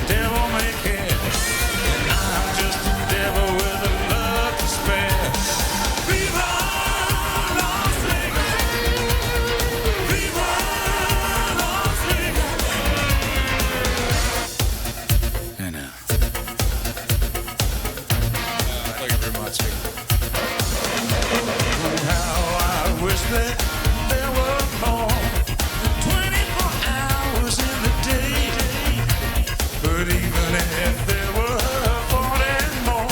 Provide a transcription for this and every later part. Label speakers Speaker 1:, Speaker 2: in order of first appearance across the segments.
Speaker 1: devil may care. I'm just a devil with a love to spare. Viva Las Vegas! Viva Las Vegas! And thank you very much. How I wish that there were more 24 hours in the day. But even if there were 40 more,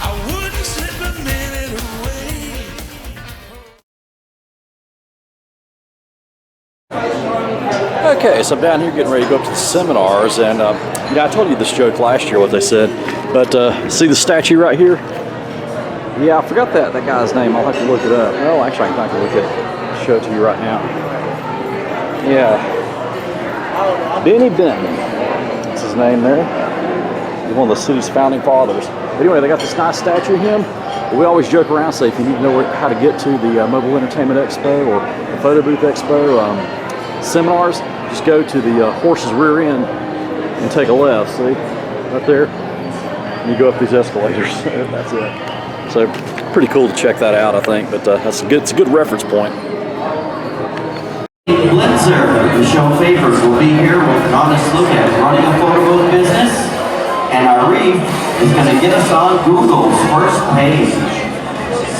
Speaker 1: I wouldn't slip a minute away.
Speaker 2: Okay, so I'm down here getting ready to go up to the seminars, and you know, I told you this joke last year, what they said, but see the statue right here? Yeah, I forgot that guy's name. I'll have to look it up. Well, actually, I can look at it. Show it to you right now. Yeah, Benny Benton. That's his name there. He's one of the city's founding fathers. But anyway, they got this nice statue of him. We always joke around, say if you need to know how to get to the Mobile Entertainment Expo or the Photo Booth Expo seminars, just go to the horse's rear end and take a left. See, right there. And you go up these escalators. That's it. So pretty cool to check that out, I think. But that's a good. It's a good reference point.
Speaker 3: Blitzer, Michelle Favors, will be here with an honest look at running a photo booth business, and Arif is going to get us on Google's first page.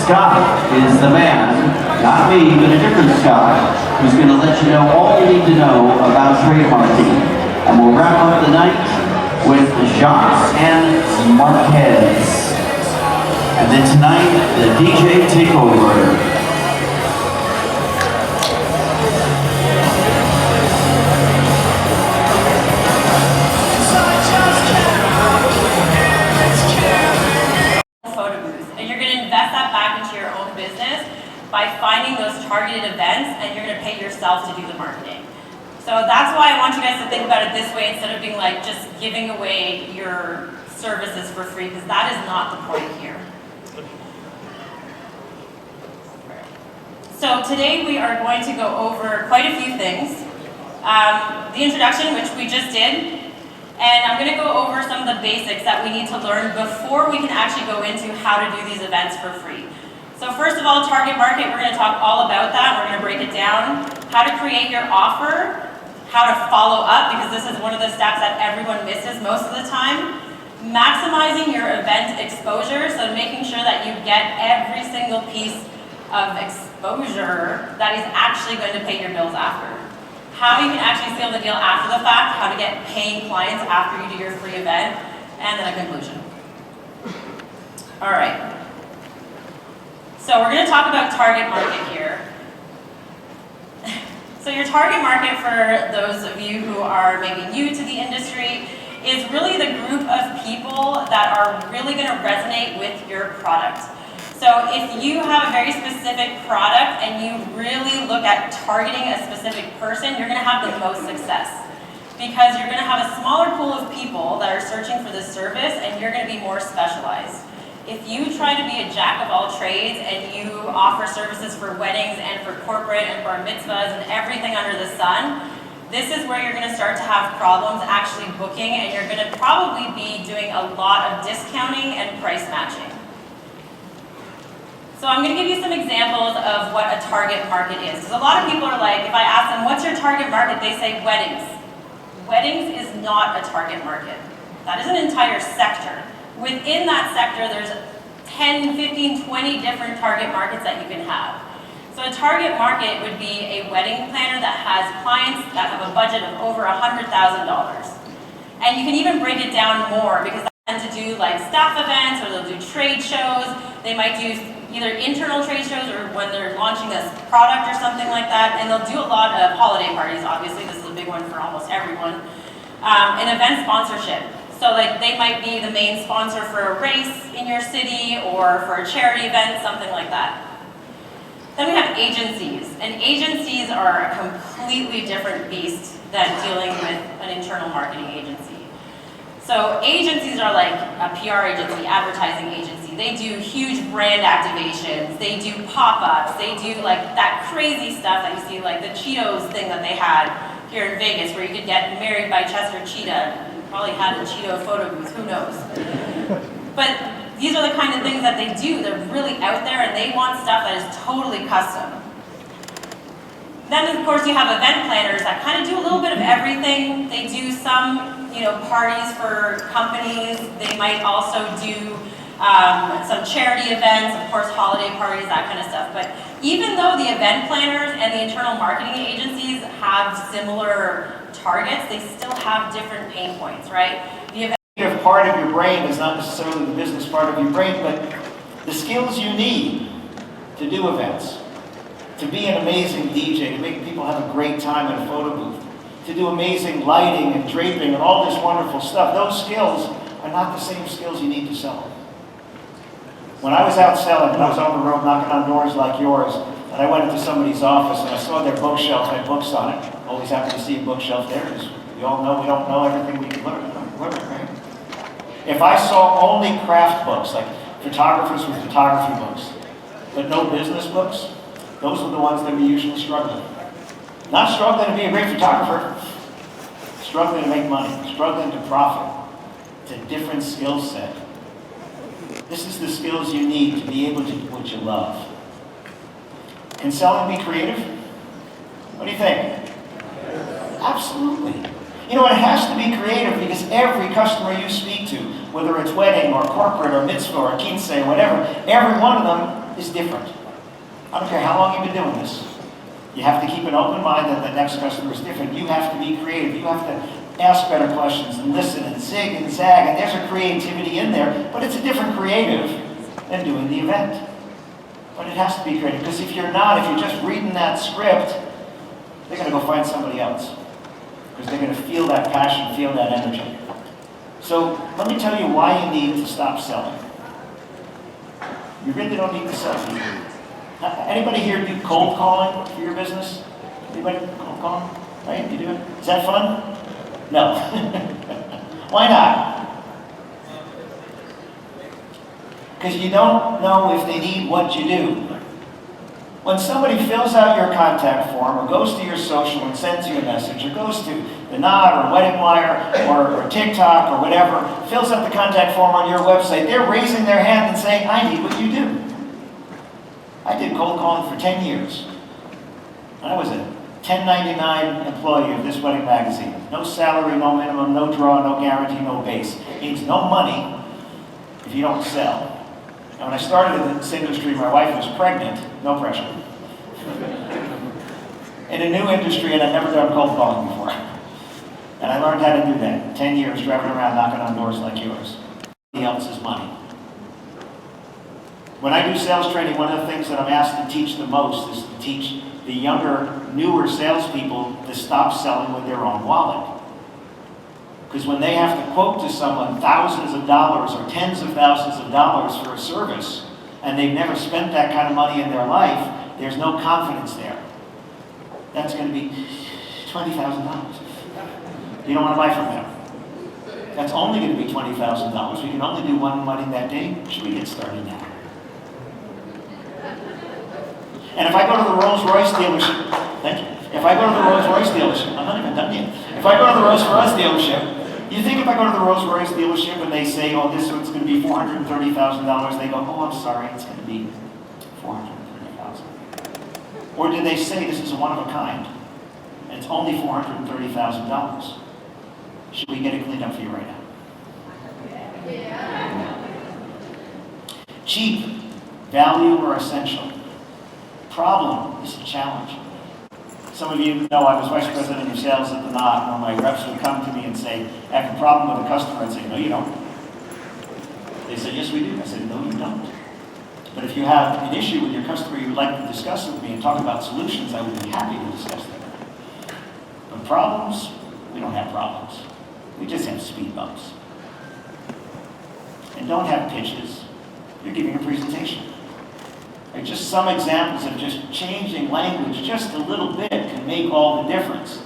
Speaker 3: Scott is the man, not me, but a different Scott, who's going to let you know all you need to know about trademarking. And we'll wrap up the night with Jacques and Marquez. And then tonight, the DJ takeover.
Speaker 4: By finding those targeted events, and you're going to pay yourself to do the marketing. So that's why I want you guys to think about it this way instead of being like just giving away your services for free, because that is not the point here. So today we are going to go over quite a few things. The introduction, which we just did, and I'm going to go over some of the basics that we need to learn before we can actually go into how to do these events for free. So first of all, target market, we're going to talk all about that. We're going to break it down. How to create your offer, how to follow up, because this is one of the steps that everyone misses most of the time. Maximizing your event exposure, so making sure that you get every single piece of exposure that is actually going to pay your bills after. How you can actually seal the deal after the fact, how to get paying clients after you do your free event, and then a conclusion. All right. So we're going to talk about target market here. So your target market, for those of you who are maybe new to the industry, is really the group of people that are really going to resonate with your product. So if you have a very specific product and you really look at targeting a specific person, you're going to have the most success. Because you're going to have a smaller pool of people that are searching for this service, and you're going to be more specialized. If you try to be a jack of all trades and you offer services for weddings and for corporate and bar mitzvahs and everything under the sun, this is where you're going to start to have problems actually booking, and you're going to probably be doing a lot of discounting and price matching. So I'm going to give you some examples of what a target market is. Because a lot of people are like, if I ask them, what's your target market? They say weddings. Weddings is not a target market. That is an entire sector. Within that sector, there's 10, 15, 20 different target markets that you can have. So a target market would be a wedding planner that has clients that have a budget of over $100,000. And you can even break it down more, because they tend to do like staff events, or they'll do trade shows. They might do either internal trade shows or when they're launching a product or something like that. And they'll do a lot of holiday parties, obviously. This is a big one for almost everyone. And event sponsorship. So like they might be the main sponsor for a race in your city or for a charity event, something like that. Then we have agencies, and agencies are a completely different beast than dealing with an internal marketing agency. So agencies are like a PR agency, advertising agency. They do huge brand activations, they do pop-ups, they do like that crazy stuff that you see, like the Cheetos thing that they had here in Vegas where you could get married by Chester Cheetah. You probably had a Cheeto photo booth, who knows? But these are the kind of things that they do. They're really out there and they want stuff that is totally custom. Then of course you have event planners that kind of do a little bit of everything. They do some, parties for companies. They might also do some charity events, of course holiday parties, that kind of stuff. But even though the event planners and the internal marketing agencies have similar targets, they still have different pain points, right? The
Speaker 5: creative part of your brain is not necessarily the business part of your brain, but the skills you need to do events, to be an amazing DJ, to make people have a great time in a photo booth, to do amazing lighting and draping and all this wonderful stuff, those skills are not the same skills you need to sell. When I was out selling, and I was on the road knocking on doors like yours, and I went into somebody's office and I saw their bookshelf had books on it. Always happy to see a bookshelf there, because we all know we don't know everything we can learn, right? If I saw only craft books, like photographers with photography books, but no business books, those were the ones that were usually struggling. Not struggling to be a great photographer, struggling to make money, struggling to profit. It's a different skill set. This is the skills you need to be able to do what you love. Can selling be creative? What do you think? Absolutely. It has to be creative because every customer you speak to, whether it's wedding or corporate or mitzvah or kinseh or whatever, every one of them is different. I don't care how long you've been doing this. You have to keep an open mind that the next customer is different. You have to be creative. You have to ask better questions and listen and zig and zag, and there's a creativity in there, but it's a different creative than doing the event. But it has to be creative, because if you're not, if you're just reading that script, they're going to go find somebody else, because they're going to feel that passion, feel that energy. So let me tell you why you need to stop selling. You really don't need to sell people. Anybody here do cold calling for your business? Anybody cold calling? Right? You do it? Is that fun? No. Why not? Because you don't know if they need what you do. When somebody fills out your contact form or goes to your social and sends you a message or goes to the Knot or Wedding Wire or TikTok or whatever, fills out the contact form on your website, they're raising their hand and saying, I need what you do. I did cold calling for 10 years. I was a 1099 employee of this wedding magazine. No salary, no minimum, no draw, no guarantee, no base. It means no money if you don't sell. And when I started in this industry, my wife was pregnant, no pressure. In a new industry, and I'd never done cold calling before. And I learned how to do that. 10 years driving around knocking on doors like yours. Somebody else's money. When I do sales training, one of the things that I'm asked to teach the most is to teach the younger, newer salespeople to stop selling with their own wallet. Because when they have to quote to someone thousands of dollars or tens of thousands of dollars for a service, and they've never spent that kind of money in their life, there's no confidence there. That's going to be $20,000. You don't want to buy from them. That's only going to be $20,000. We can only do one wedding that day. Should we get started now? And if I go to the Rolls-Royce dealership, thank you. If I go to the Rolls-Royce dealership, I'm not even done yet. If I go to the Rolls-Royce dealership, you think if I go to the Rolls-Royce dealership and they say, oh, this one's going to be $430,000, they go, oh, I'm sorry, it's going to be $430,000. Or do they say this is a one of a kind, and it's only $430,000? Should we get it cleaned up for you right now? Yeah. Cheap, value, or essential? Problem is a challenge. Some of you know I was vice president of sales at the Knot, and when my reps would come to me and say, I have a problem with a customer, I'd say, no, you don't. They said, yes, we do. I said, no, you don't. But if you have an issue with your customer you would like to discuss with me and talk about solutions, I would be happy to discuss them. But problems, we don't have problems. We just have speed bumps. And don't have pitches. You're giving a presentation. Just some examples of just changing language just a little bit can make all the difference.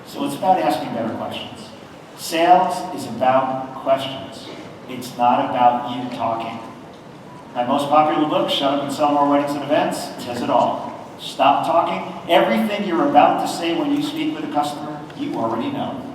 Speaker 5: So it's about asking better questions. Sales is about questions. It's not about you talking. My most popular book, Shut Up and Sell More Weddings and Events, says it all. Stop talking. Everything you're about to say when you speak with a customer, you already know.